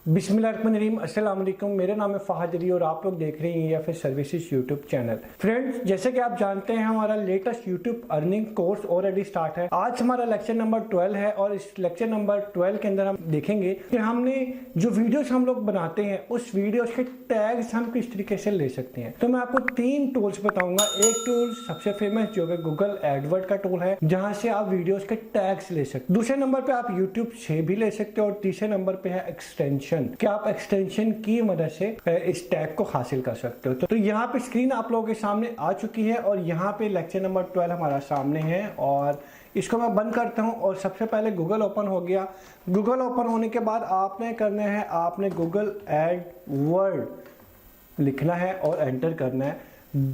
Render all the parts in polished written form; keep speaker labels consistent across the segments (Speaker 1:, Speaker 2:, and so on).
Speaker 1: बिस्मिल्लाहिर्रहमानिर्रहीम, अस्सलाम वालेकुम। मेरा नाम है फहद अली और आप लोग देख रहे हैं या फिर सर्विसेज यूट्यूब चैनल। फ्रेंड्स, जैसे कि आप जानते हैं हमारा latest YouTube earning course already start है। आज हमारा लेक्चर नंबर 12 है और इस लेक्चर नंबर 12 के अंदर हम देखेंगे कि हमने जो वीडियोस हम लोग बनाते हैं उस वीडियोस के टैग्स हम किस तरीके से ले सकते हैं। तो मैं आपको 3 टूल्स बताऊंगा। एक टूल सबसे फेमस जो कि गूगल एडवर्ड का टूल है, जहां से आप वीडियोस के टैग्स ले सकते हैं। दूसरे नंबर पे आप यूट्यूब से भी ले सकते हो और तीसरे नंबर पे है एक्सटेंशन कि आप एक्सटेंशन की मदद से इस टैग को हासिल कर सकते हो। तो यहाँ पे स्क्रीन आप लोगों के सामने आ चुकी है और यहाँ पे लेक्चर नंबर 12 हमारा सामने है और इसको मैं बंद करता हूँ। और सबसे पहले गूगल ओपन हो गया। गूगल ओपन होने के बाद आपने करना है, आपने गूगल एडवर्ड लिखना है और एंटर करना है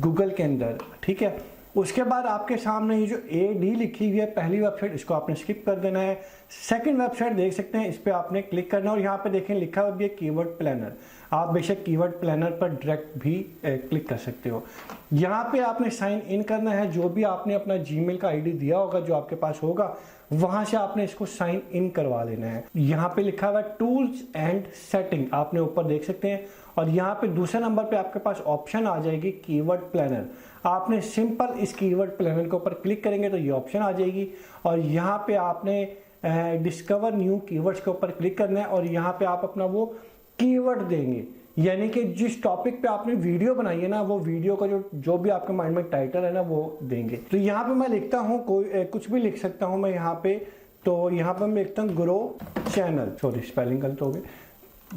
Speaker 1: गूगल के अंदर, ठीक है। उसके बाद आपके सामने ये जो AD लिखी हुई है पहली वेबसाइट, इसको आपने स्किप कर देना है। सेकंड वेबसाइट देख सकते हैं, इस पे आपने क्लिक करना है और यहाँ पे देखें लिखा हुआ भी है कीवर्ड प्लानर। आप बेशक कीवर्ड प्लानर पर डायरेक्ट भी क्लिक कर सकते हो। यहाँ पे आपने साइन इन करना है। जो भी आपने अपना जीमेल का ID दिया होगा, जो आपके पास होगा, वहां से आपने इसको साइन इन करवा लेना है। यहाँ पे लिखा हुआ है टूल्स एंड सेटिंग, आपने ऊपर देख सकते हैं। और यहाँ पे दूसरे नंबर पे आपके पास ऑप्शन आ जाएगी कीवर्ड प्लानर। आपने सिंपल इस कीवर्ड प्लानर के ऊपर क्लिक करेंगे तो ये ऑप्शन आ जाएगी और यहाँ पे आपने डिस्कवर न्यू कीवर्ड्स के ऊपर क्लिक करना है और यहाँ पे आप अपना वो कीवर्ड देंगे, यानी कि जिस टॉपिक पे आपने वीडियो बनाई है ना, वो वीडियो का जो भी आपके माइंड में टाइटल है ना, वो देंगे। तो यहाँ पे मैं लिखता हूँ, कोई कुछ भी लिख सकता हूँ मैं यहाँ पे। तो यहाँ पे मैं लिखता हूँ ग्रो चैनल, सॉरी स्पेलिंग गलत हो गई।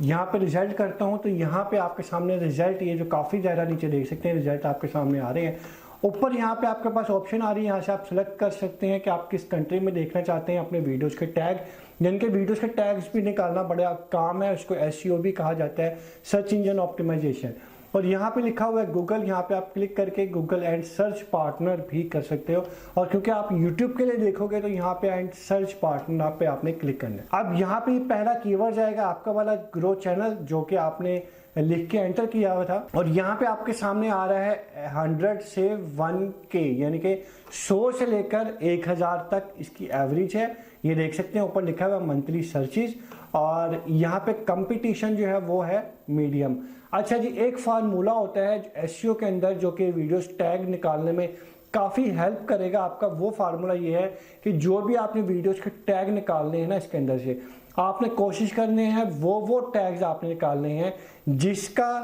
Speaker 1: यहाँ पे रिजल्ट करता हूँ तो यहाँ पे आपके सामने रिजल्ट, ये जो काफ़ी ज़्यादा नीचे देख सकते हैं रिजल्ट आपके सामने आ रहे हैं। ऊपर यहाँ पे आपके पास ऑप्शन आ रही है, यहाँ से आप सेलेक्ट कर सकते हैं कि आप किस कंट्री में देखना चाहते हैं अपने वीडियोस के टैग। जिनके वीडियोस के टैग्स भी निकालना बड़ा काम है, उसको SEO भी कहा जाता है, सर्च इंजन ऑप्टिमाइजेशन। और यहाँ पे लिखा हुआ है गूगल, यहाँ पे आप क्लिक करके गूगल एंड सर्च पार्टनर भी कर सकते हो। और क्योंकि आप यूट्यूब के लिए देखोगे तो यहाँ पे एंड सर्च पार्टनर पे आपने क्लिक करना है। अब यहाँ पे पहला कीवर्ड जाएगा आपका वाला ग्रो चैनल, जो कि आपने लिख के एंटर किया हुआ था। और यहाँ पे आपके सामने आ रहा है 100 से 1K, यानी कि 100 से लेकर 1000 तक इसकी एवरेज है। ये देख सकते हैं ऊपर लिखा हुआ मंथली सर्चेज और यहाँ पे कंपटीशन जो है वो है मीडियम। अच्छा जी, एक फार्मूला होता है SEO के अंदर जो कि वीडियोस टैग निकालने में काफ़ी हेल्प करेगा आपका। वो फार्मूला ये है कि जो भी आपने वीडियोस के टैग निकालने हैं ना, इसके अंदर से आपने कोशिश करने हैं वो टैग्स आपने निकालने हैं जिसका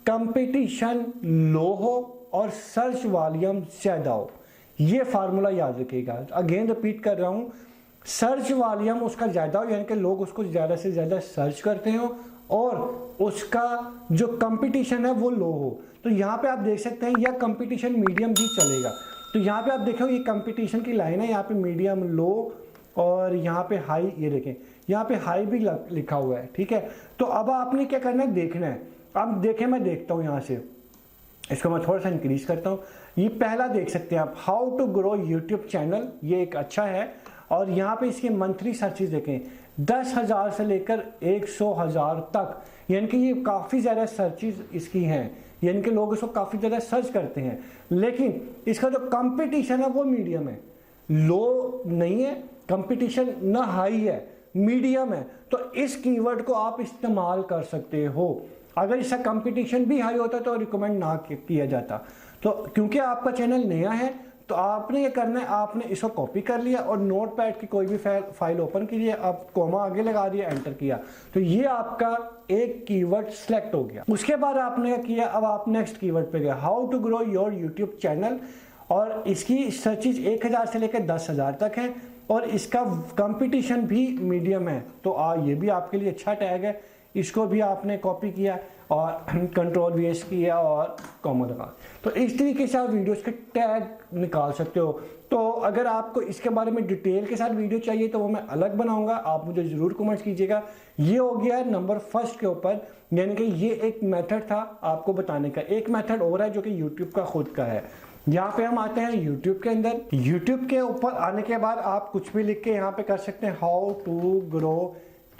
Speaker 1: कंपटीशन लो हो और सर्च वॉल्यूम ज़्यादा हो। ये फार्मूला याद रखिएगा। अगेन रिपीट कर रहा हूँ, सर्च वॉल्यूम उसका ज़्यादा हो, यानी कि लोग उसको ज़्यादा से ज़्यादा सर्च करते हो और उसका जो कंपटीशन है वो लो हो। तो यहाँ पे आप देख सकते हैं, या कंपटीशन मीडियम भी चलेगा। तो यहाँ पे आप देखो ये कंपटीशन की लाइन है, यहाँ पे मीडियम, लो और यहाँ पे हाई, ये देखें यहाँ पे हाई भी लिखा हुआ है, ठीक है। तो अब आपने क्या करना है, देखना है। अब देखें, मैं देखता हूँ यहाँ से, इसको मैं थोड़ा सा इंक्रीज करता हूँ। ये पहला देख सकते हैं आप, how to grow YouTube channel, ये एक अच्छा है। और यहाँ पे इसके मंथली सर्चेज देखें 10,000 से लेकर 100,000 तक, यानी कि ये काफ़ी ज़्यादा सर्चेज इसकी हैं, यानी कि लोग इसको काफ़ी ज़्यादा सर्च करते हैं। लेकिन इसका जो कंपटीशन है वो मीडियम है, लो नहीं है, कंपटीशन ना हाई है, मीडियम है। तो इस कीवर्ड को आप इस्तेमाल कर सकते हो। अगर इसका कंपटीशन भी हाई होता तो रिकमेंड ना किया जाता। तो क्योंकि आपका चैनल नया है तो आपने ये करना है, आपने इसको कॉपी कर लिया और नोटपैड की कोई भी फाइल ओपन कीजिए, आप कोमा आगे लगा दिया, एंटर किया, तो ये आपका एक कीवर्ड सिलेक्ट हो गया। उसके बाद आपने किया, अब आप नेक्स्ट कीवर्ड पे गए, how to grow your YouTube channel, और इसकी सर्चेज 1000 से लेकर 10,000 तक है और इसका कंपटीशन भी मीडियम है। तो ये भी आपके लिए अच्छा टैग है। इसको भी आपने कॉपी किया और Ctrl+V किया और कॉमा लगा। तो इस तरीके से आप वीडियोस के टैग निकाल सकते हो। तो अगर आपको इसके बारे में डिटेल के साथ वीडियो चाहिए तो वो मैं अलग बनाऊंगा, आप मुझे ज़रूर कमेंट्स कीजिएगा। ये हो गया नंबर फर्स्ट के ऊपर, यानी कि ये एक मेथड था आपको बताने का। एक मेथड और है जो कि यूट्यूब का खुद का है। यहाँ पे हम आते हैं यूट्यूब के अंदर। यूट्यूब के ऊपर आने के बाद आप कुछ भी लिख के यहाँ पे कर सकते हैं, how to grow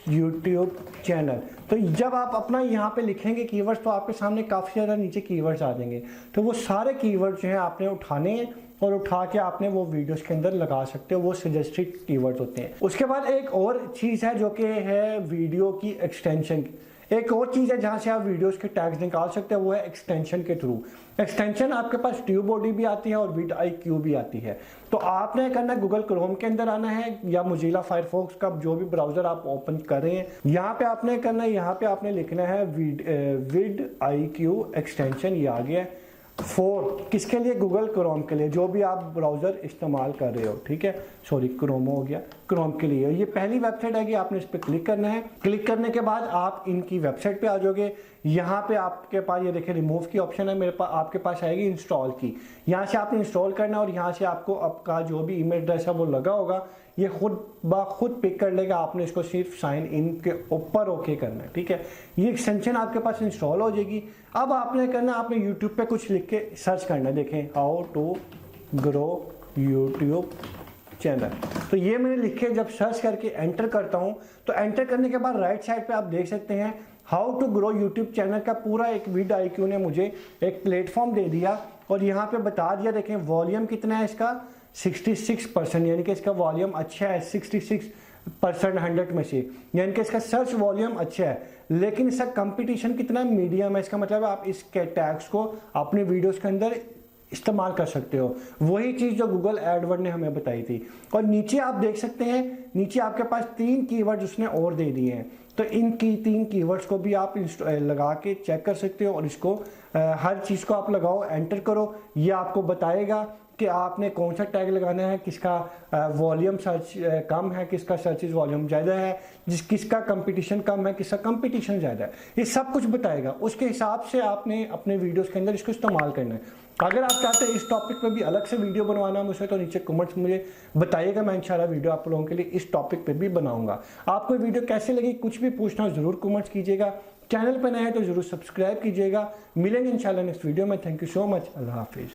Speaker 1: YouTube channel. तो जब आप अपना यहाँ पे लिखेंगे कीवर्ड्स तो आपके सामने काफ़ी ज़्यादा नीचे कीवर्ड्स आ जाएंगे। तो वो सारे कीवर्ड्स जो हैं आपने उठाने हैं और उठा के आपने वो वीडियोस के अंदर लगा सकते हो, वो सजेस्टेड कीवर्ड्स होते हैं। उसके बाद एक और चीज़ है जो कि है वीडियो की एक्सटेंशन। एक और चीज़ है जहाँ से आप वीडियोस के टैग्स निकाल सकते हैं, वो है एक्सटेंशन के थ्रू। एक्सटेंशन आपके पास ट्यूब बॉडी भी आती है और विड IQ भी आती है। तो आपने करना है गूगल क्रोम के अंदर आना है या मोजिला फायरफॉक्स का जो भी ब्राउजर आप ओपन कर रहे हैं, यहाँ पे आपने करना है, यहाँ पे आपने लिखना है विड IQ एक्सटेंशन। ये आ गया है 4 किसके लिए, गूगल क्रोम के लिए, जो भी आप ब्राउजर इस्तेमाल कर रहे हो, ठीक है। सॉरी क्रोम हो गया, क्रोम के लिए। ये पहली वेबसाइट है कि आपने इस पर क्लिक करना है। क्लिक करने के बाद आप इनकी वेबसाइट पे आ जाओगे। यहाँ पे आपके पास ये देखिए रिमूव की ऑप्शन है, मेरे पास आपके पास आएगी इंस्टॉल की। यहाँ से आपने इंस्टॉल करना है और यहाँ से आपको आपका जो भी ईमेल एड्रेस है वो लगा होगा, ये खुद पिक कर लेगा। आपने इसको सिर्फ साइन इन के ऊपर ओके करना है, ठीक है। ये एक्सटेंशन आपके पास इंस्टॉल हो जाएगी। अब आपने करना, आपने यूट्यूब पे कुछ लिख के सर्च करना है। देखें how to grow YouTube channel, तो ये मैंने लिखे जब सर्च करके एंटर करता हूँ तो एंटर करने के बाद राइट साइड पे आप देख सकते हैं how to grow YouTube channel का पूरा एक विड IQ ने मुझे एक प्लेटफॉर्म दे दिया और यहाँ पे बता दिया। देखें वॉल्यूम कितना है इसका, 66%, यानी कि इसका वॉल्यूम अच्छा है 66% 100 में से, यानी कि इसका सर्च वॉल्यूम अच्छा है। लेकिन इसका कंपटीशन कितना मीडियम है, इसका मतलब आप इसके टैग्स को अपने वीडियोस के अंदर इस्तेमाल कर सकते हो। वही चीज़ जो गूगल एडवर्ड ने हमें बताई थी। और नीचे आप देख सकते हैं, नीचे आपके पास 3 कीवर्ड्स उसने और दे दिए हैं। तो इन 3 कीवर्ड्स को भी आप लगा के चेक कर सकते हो और इसको हर चीज़ को आप लगाओ, एंटर करो। ये आपको बताएगा कि आपने कौन सा टैग लगाना है, किसका वॉल्यूम सर्च कम है, किसका सर्च वॉल्यूम ज़्यादा है, किसका कंपटीशन कम है, किसका कंपटीशन ज़्यादा है, ये सब कुछ बताएगा। उसके हिसाब से आपने अपने वीडियोस के अंदर इसको इस्तेमाल करना है। अगर आप चाहते हैं इस टॉपिक पे भी अलग से वीडियो बनवाना मुझसे, तो नीचे कमेंट्स मुझे बताइएगा, मैं इंशाल्लाह वीडियो आप लोगों के लिए इस टॉपिक पे भी बनाऊंगा। आपको वीडियो कैसे लगी कुछ भी पूछना हो ज़रूर कमेंट्स कीजिएगा। चैनल पर नए हैं तो ज़रूर सब्सक्राइब कीजिएगा। मिलेंगे इंशाल्लाह नेक्स्ट वीडियो में। Thank you so much. अल्लाह हाफिज़।